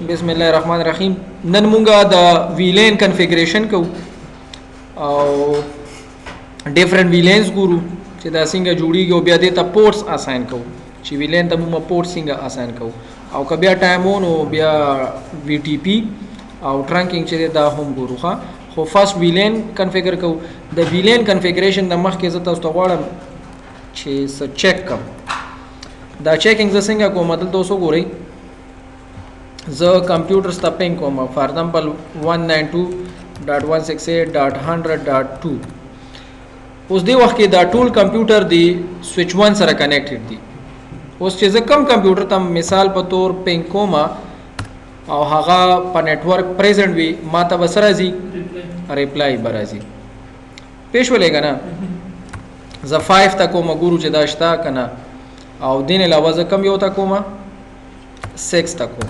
बिस्मिल्लाहिर्रहमानिर्रहीम। नन मूंगा the VLAN configuration को और डिफरेंट वीलेन्स गुरु چې دا څنګه جوړیږي او بیا دې ته پورټس اساین کوو چې ویلین ته موږ پورټ څنګه اساین کوو او که بیا ټایم ونو بیا وی ټی پی او ټرانکینګ چې دا هم ګورو ښه خو فرست ویلین کنفیګر کوو د ویلین کنفیګریشن د مخکې زه تاسو ته غواړم چې څه چیک کوم دا چیکینګ زه څنګه کوم دلته اوس وګورئ زه کمپیوټر ستا پینګ کوم فار ایگزامپل 192.168.100.2 اوس دی وخت کې دا ټول کمپیوټر دی سوئچ 1 سره کنیکټډ دی اوس چې زه کم کمپیوټر ته مثال په تور پینګ کوم او هغه په نتورک پریزنٹ وي ما ته بس راځي ریپلای برازي پېښ ولې کنه زه 5 تا کوم ګورو چې دا شتا کنه او دین علاوه زه کم یو تا کوم 6 تا کوم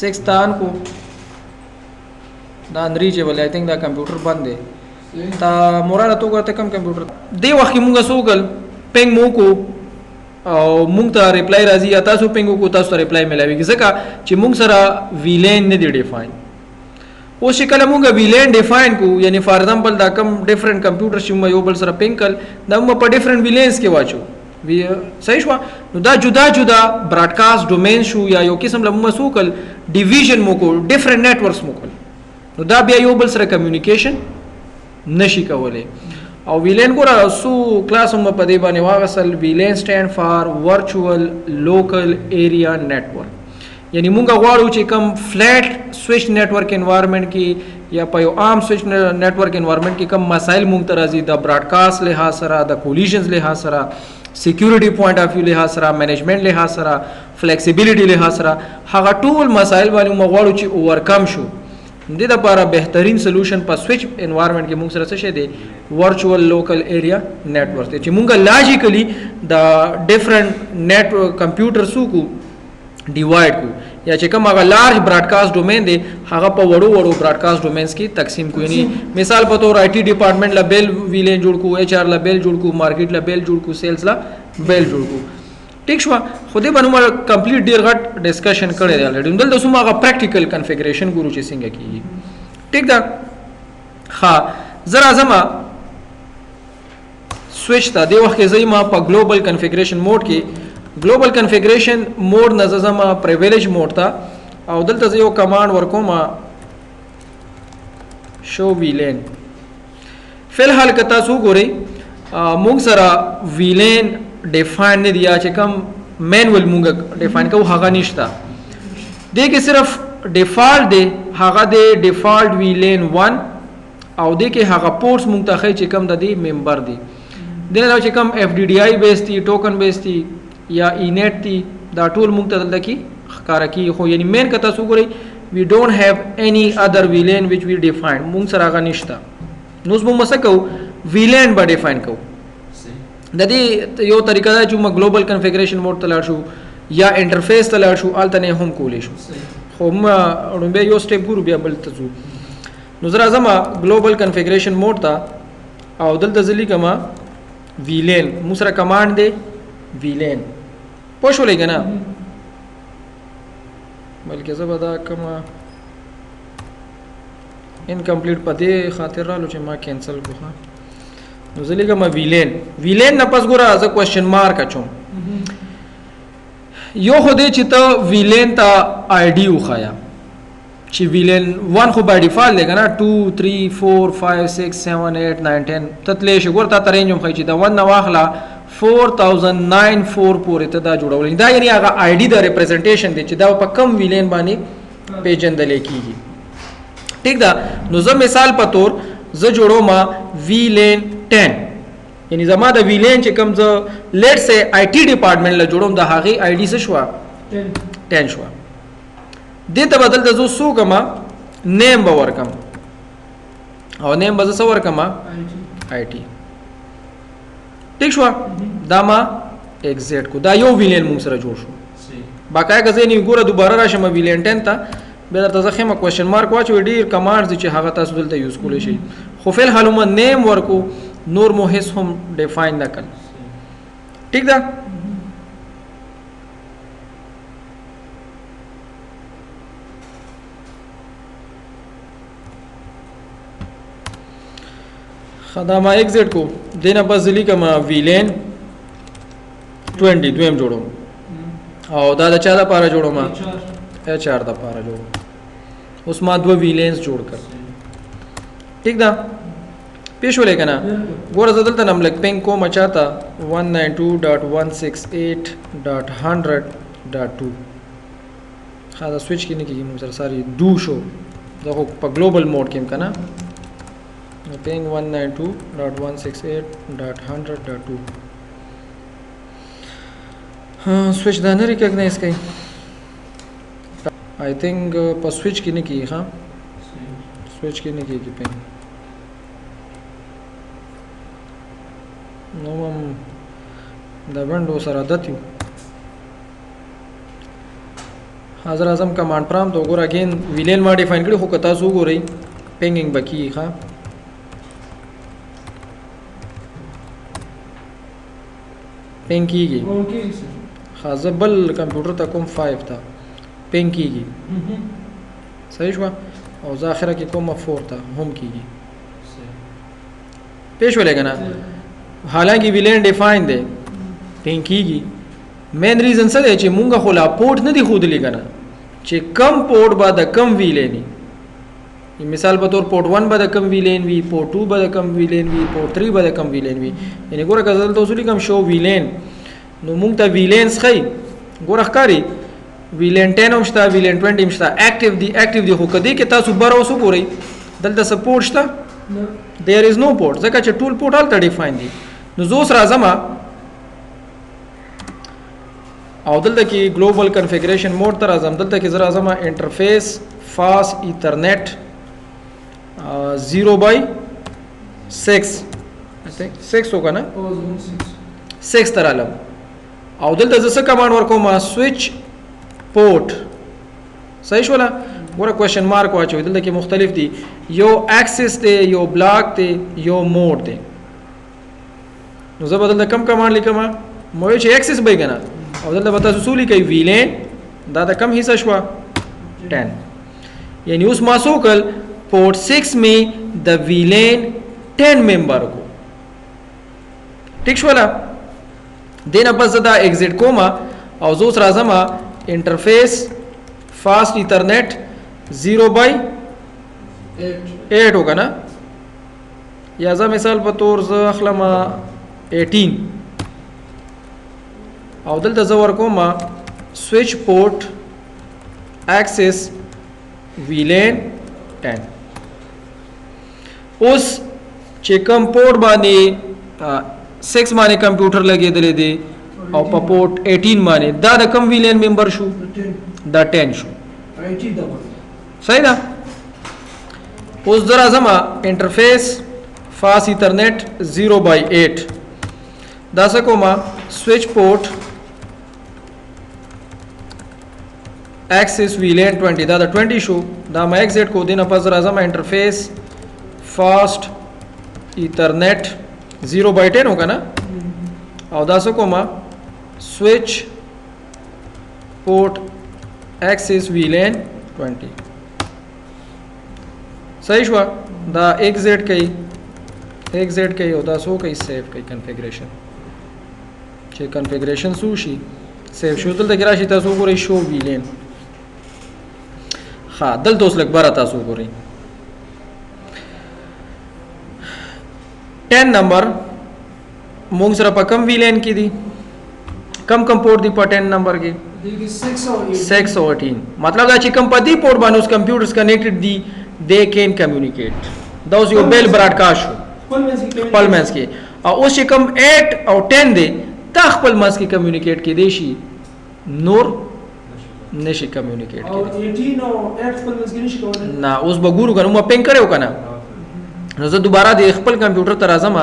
6 تان کو دا انریچبل آی تھنک دا کمپیوټر بند دی تا موراله تو ګرته کم کمپیوټر دی وخت موږ سوګل پینګ مو کو او موږ ته ریپلای راځي یا تاسو پینګ کو تاسو ته ریپلای ملوي ځکه چې موږ سره ویلین نه دی ډیفاین او شکل موږ ویلین ډیفاین کو یعنی فار ایگزامپل دا کم ډیفرنٹ کمپیوټر چې موږ یو بل سره پینګ کړ دا موږ په ډیفرنٹ ویلینز کې واچو صحیح شو نو دا جدا جدا براډکاسټ ډومین شو یا یو قسم له موږ سوکل ډیویژن مو کو ډیفرنٹ نتورکس مو کول نو دا بیا یو بل سره کمیونیکیشن نشي کولای او ویلین ګوره سو کلاس هم په دې باندې واغسل ویلین سټاند فار ورچوال لوکل ایریا نتورک یعنی مونږ غواړو چې کم فلیټ سوئچ نتورک انوایرنمنت کې یا په یو عام سوئچ نتورک انوایرنمنت کې کم مسایل مونږ ته راځي د براډکاسټ لحاظ سره د کولیژنز لحاظ سره سکیورټي پوینټ اف ویو لحاظ سره مینجمنت لحاظ سره فلیکسیبিলিټي لحاظ سره هغه ټول مسایل باندې مونږ غواړو چې اوورکم شو د دې لپاره بهترین سولوشن په سوئچ انوایرنمنت کې موږ سره څه شي دی ورچوال لوکل ایریا نتورک چې موږ لاجیکلی د ډیفرنٹ نتورک کمپیوټر سو کو ډیوایډ کو یا چې کوم هغه لارج براډکاسټ ډومین دی هغه په وړو وړو براډکاسټ ډومینز کې تقسیم کو یعنی مثال په تور آی ټي ډپارټمنټ لا بیل ویلین جوړ کو ایچ آر لا بیل جوړ کو مارکیټ لا بیل جوړ کو سیلز لا بیل جوړ کو ٹھیک شو خو دې باندې موږ کمپلیټ ډیر غټ ډسکشن کړی دی الریډي دلته سم هغه پریکټیکل کنفیګریشن ګورو چې څنګه کیږي ٹھیک ده ها زرا زما سوئچ ته دی وخت کې زما په ګلوبل کنفیګریشن موډ کې ګلوبل کنفیګریشن موډ نه زما پریویلیج موډ ته او دلته یو کمانډ ورکوم شو ویلین فلحال کتا سو ګوري موږ سره ویلین ډیفاین نه دی چې کوم مینوال مونږ ډیفاین کوو هغه نشته دې کې صرف ډیفالت دی هغه دی ډیفالت ویلین 1 او دې کې هغه پورټس مونږ ته خې چې کوم د دې ممبر دی دې نه چې کوم اف ډی ډی آی بیس دی ټوکن بیس دی یا اینټ دی دا ټول مونږ ته دلته کې ښکارا کی خو یعنی مین کته سو ګوري وی ډونټ هاف اني اذر ویلین وچ وی ډیفاین مونږ سره هغه نشته نو موږ مسکو ویلین به ډیفاین کوو د دې یو طریقه دا چې موږ ګلوبل کنفیګریشن موډ ته لاړ شو یا انټرفیس ته لاړ شو الته نه هم کولې شو خو موږ به یو سټیپ ګورو بیا بل ته ځو نو زرا زما ګلوبل کنفیګریشن موډ ته او دلته ځلی کما ویلین موږ سره کمانډ دی ویلین پوه شولې کنه بلکې زبدا کما انکمپلیټ پدې خاطر رالو چې ما کینسل کوه نو زلیګه ما ویلین نه پس ګوره از کوېسچن مارک اچوم یو خو دې چې ته ویلین ته آی ډي وخایا چې ویلین 1 خو بای ډیفالت دی کنه 2 3 4 5 6 7 8 9 10 تتلې شي ګور تا رینج هم خای چې دا 1 نه واخلا 4094 پورې ته دا جوړول دا یعنی هغه آی ډي د ریپرزنټیشن دی چې دا په کم ویلین باندې پیجندل کیږي ٹھیک ده نو زه مثال په تور زه جوړوم ویلین 10 یعنی زما د ویلین چې کوم زه لیټ سه آی ټي ډپارټمنټ له جوړوم د هغه آی ډي څه شو 10 شو دې ته بدل د زو سو کما نیم به ورکم او نیم به زه ورکم آی ټي ٹھیک شو دا ما ایگزیکټ کو دا یو ویلین موږ سره جوړ شو باقاعده ځینې ګوره دوباره راشم ویلین 10 ته به درته زه خمه کوېسچن مارک واچو ډیر کمانډز چې هغه تاسو دلته یوز کولای شئ خو فل حال موږ نیم ورکو نور مو هیڅ هم ډیفاین نه کړ ٹھیک ده خدا ما ایگزیټ کو دینه پس لیکم ویلین 20 دویم جوړوم او دا د چا لپاره جوړوم HR د لپاره جوړوم اوس ما دو ویلینز جوړ کړ ٹھیک ده پیش ولې کنه ګوره زه دلته نم لک پینګ کوم چاته 192.168.100.2 خاصه سوئچ کې نه کېږي موږ سره ساري دو شو دا خو په ګلوبل موډ کې کنه ping 192.168.100.2 switch da ne recognize kai I think pa switch ki ne ki ha switch ki ne ki ping no mam da window sara datiyo حاضر اعظم کمانډ پرامپټ وګور اگین ویلین ما ډیفاین کړی خو کتا سو ګورئ پینګینګ بکی ها پینګ کیږي خاصه بل کمپیوټر ته کوم 5 تا پینګ کیږي صحیح شو او ځاخره کې کوم 4 تا هم کیږي پېښ ولې کنه حالانکه ویلین ډیفاین دی پینګ کیږي مین ریزن څه دی چې مونږه خو لا پورټ نه دی خودلی کنه چې کم پورټ به د کم ویلین مثال په تور پورټ 1 به د کم ویلین وی پورټ 2 به د کم ویلین وی پورټ 3 به د کم ویلین وی یعنی ګوره کزل ته اصولي کم شو ویلین نو مونږ ته ویلینز خي ګوره ښکاری ویلین 10 هم شته ویلین 20 هم شته اکټیو دی خو کدی کې تاسو بار اوسو ګورئ دلته سپورټ شته there is no port ځکه چې ټول پورټ الته ډیفاین دي نو زوس راځم او دلته کې ګلوبل کنفیګریشن موډ ته راځم دلته کې زرا راځم انټرفیس فاست ایترنیټ 0/6 I think 6 होगा ना 6 تر علم او دلته زه څه کمانډ ورکوم سوئچ پورټ صحیح شولا ګوره کوېشن مارک واچو دلته کې مختلف دي یو اکسس دی یو بلاک دی یو موډ دی نو زه بدل کم کمانډ لیکم مو چې اکسس به کنه او دلته به تاسو سولي کوي ویلین دا د کم حصہ شو 10 یعنی اوس ما سوکل پورٹ 6 میں د ویلین 10 ممبر کو ٹھیک شولا دینه پس دا ایگزیټ کوما او زوس راځم انټرفیس فاست ایترنیټ 0/8 ہوگا نا یا زه مثال په تور ز اخلم 18 او دلته زه ورکوم سوئچ پورټ اکسس ویلین 10 اوس چې کوم پورټ باندې 6 باندې کمپیوټر لګېدلې دی او په پورټ 18 باندې دا د کوم ویلین ممبر شو دا 10 شو صحیح ده اوس درا زما انټرفیس فاست ایترنیټ 0/8 دا څه کومه سوئچ پورټ axis VLAN 20 دا 20 شو دا ما ایگزیټ کو دینه پس راځم انټرفیس فاست ایترنیټ 0/10 ہوگا نا او دا څه کومه سوئچ پورټ axis VLAN 20 صحیح شو دا ایگزیټ کوي او دا سو کوي سیو کوي کنفیګریشن چې کنفیګریشن سو شي سیو شو دلته کې راشي تاسو ګورئ شو VLAN ها دلته اوس لږ بار تاسو ګورئ 10 نمبر مونږ سره په کم VLAN کې دي کم پورټ دی په 10 نمبر کې 6 او 18 مطلب دا چې کم په دې پورټ باندې اوس کمپیوټرز کنیکټډ دي they can communicate دا اوس یو بیل براډکاسټ شو خپل منځ کې او اوس چې کم 8 او 10 دی تا خپل منځ کې کمیونیکیټ کې دی شي نور نشي کمیونیکیټ کې 18 او 8 خپل منځ کې نشي کولای نه اوس به ګورو کنه ما پینګ کړو کنه نو زه دوباره د خپل کمپیوټر ته راځم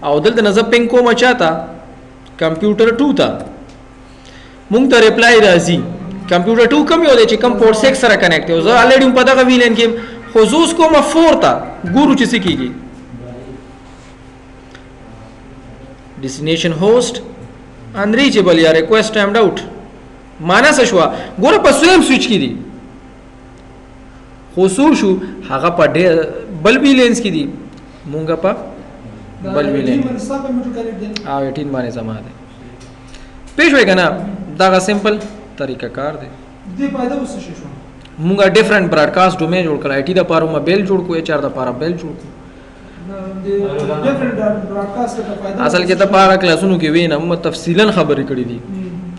او دلته نه زه پینګ کوم چاته کمپیوټر 2 ته مونږ ته ریپلای راځي کمپیوټر 2 کم یو دی چې کم پورټ 6 سره کنیکټ دی زه الریډي په دغه ویلین کې خصوص کوم 4 ته ګورو چې څه کیږي destination host unreachable یا request timed out معنا څه شو ګوره په سویم سوئچ کې دي خصوص شو هغه په بل ویلینز کې دي مونږه په بل ویلین او 18 باندې زما ده پېښ وای کنه دا سمپل طریقہ کار دی دې پیدا وسه شو مونږه ډیفرنٹ براډکاسټ ډومین جوړ کړای ټي د پاره ما بیل جوړ کو HR د پاره بیل جوړ کو اصل کې ته پاره کلاسونو کې وینم مو تفصیلا خبرې کړې دي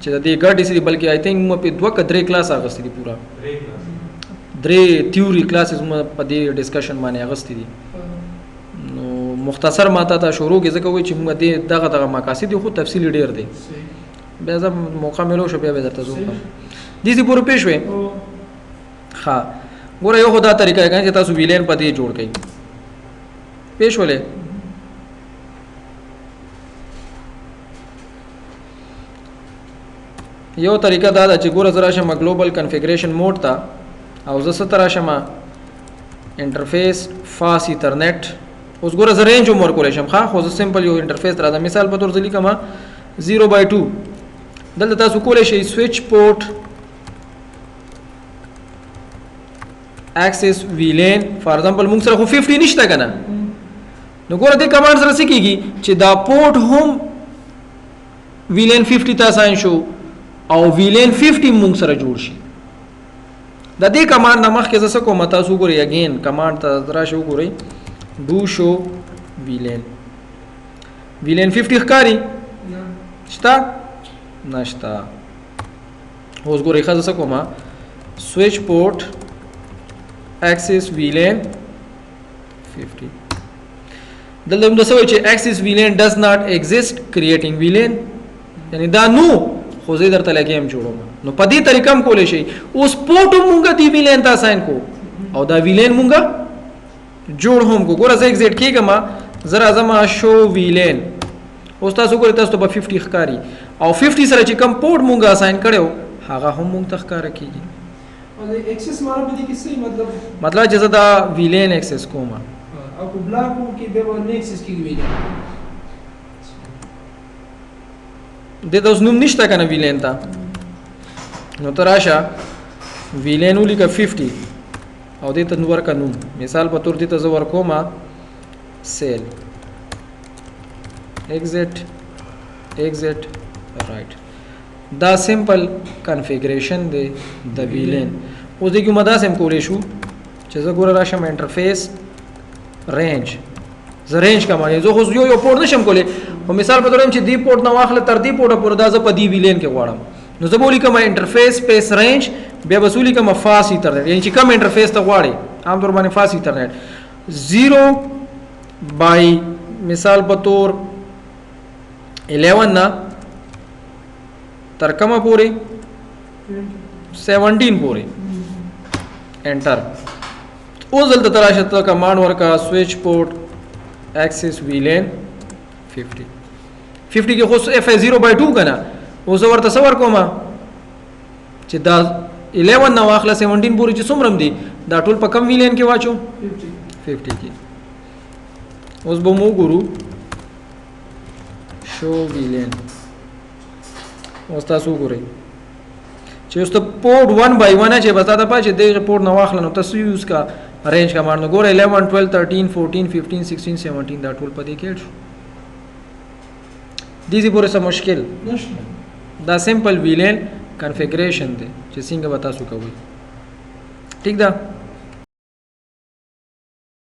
چې د دې ګډ سری بلکې آی تھنک مو په دوه کډرې کلاس اغستې دي پورا درې تیوري کلاسز مو په دې ډسکشن باندې اغستې دي نو مختصر ماته ته شروع کې ځکه وای چې موږ دې دغه مقاصد خو تفصیلی ډیر دي بیا زم موقع ملو شو بیا به درته زو دي دې پوره پېښ وې ها ګوره یو خدا طریقه کې چې تاسو ویلین په دې جوړ کړئ پېښ ولې یو طریقه دا ده چې ګوره زرا شمه ګلوبل کنفیګریشن موډ ته او زه سترا شمه انټرفیس فاس ایترنت اوس ګوره زه رینج عمر کولای شم خو زه سمپل یو انټرفیس راځم مثال په تور ځلی کما 0/2 دلته تاسو کولای شئ سوئچ پورټ access VLAN فار ایگزامپل موږ سره خو 50 نشته کنه نو ګوره دې کمانډ سره څه کیږي چې دا پورټ هم VLAN 50 ته اساین شو او VLAN 50 موږ سره جوړ شي د دې کمانډ نه مخکې څه کوم تاسو ګورئ اگین کمانډ ته راشه وګورئ do show VLAN 50 ښکاری شتا نشتا اوس ګورئ ښه څه کوم switch port access VLAN 50 دلته موږ څه وایو چې access VLAN does not exist creating VLAN یعنی دا نو خو زه درته لګیم جوړوم نو په دې طریقه هم کولای شي اوس پورټ مونږه دی VLAN ته اساین کو او دا VLAN مونږه جوړ هم کو ګوره زه ایگزیټ کیږم زرا زما شو VLAN اوس تاسو ګورئ تاسو په 50 ښکاری او 50 سره چې کم پورټ مونږه اساین کړو هغه هم مونږ ته ښکار کیږي او د ایکسس معنی به دي کې څه مطلب چې زه دا VLAN ایکسس کوم او په بلاک کې به ونه ایکسس کیږي د اوس نوم نشته کنه VLAN ته نو تراشه VLAN ولیکه 50 او دې ته نور کا نوم مثال په تور دې ته زور کومه سیل exit right دا سمپل کنفیګریشن دی د VLAN اوس دې کومه دا سم کولې شو چې زه ګوره راشم انټرفیس رینج زه رینج کوم زه خو یو پورټ نشم کولې په مثال په تور چې دی پورټ نو واخله تر دی پورټ پورې دا زه په دی VLAN کې غواړم نو زه بولی کوم انټرفیس سپیس رینج بیا وسولی کوم فاس ایترنت یعنی چې کوم انټرفیس ته غواړي عام طور باندې فاس ایترنت 0 مثال په تور 11 نه تر کومه پورې 17 پورې انټر اوس دلته تراشه ته کمانډ ورکا سوئچ پورټ access VLAN 50 کې خو F0/2 کنه اوس ورته څور کومه چې دا 11 نو واخله 17 پورې چې څومره دي دا ټول په کم VLAN کې واچو 50 کې اوس به مو ګورو show VLAN اوس تاسو ګورئ چې اوس ته پورټ 1/1 چې بتا دا پاتې د پورټ نو واخله نو تاسو یوز کا رینج کمانډ نو ګوره 11 12 13 14 15 16 17 دا ټول پدې کې شو دې پورې څه مشکل نشته دا سمپل VLAN کنفیګریشن دی چې څنګه به تاسو کوئ ٹھیک ده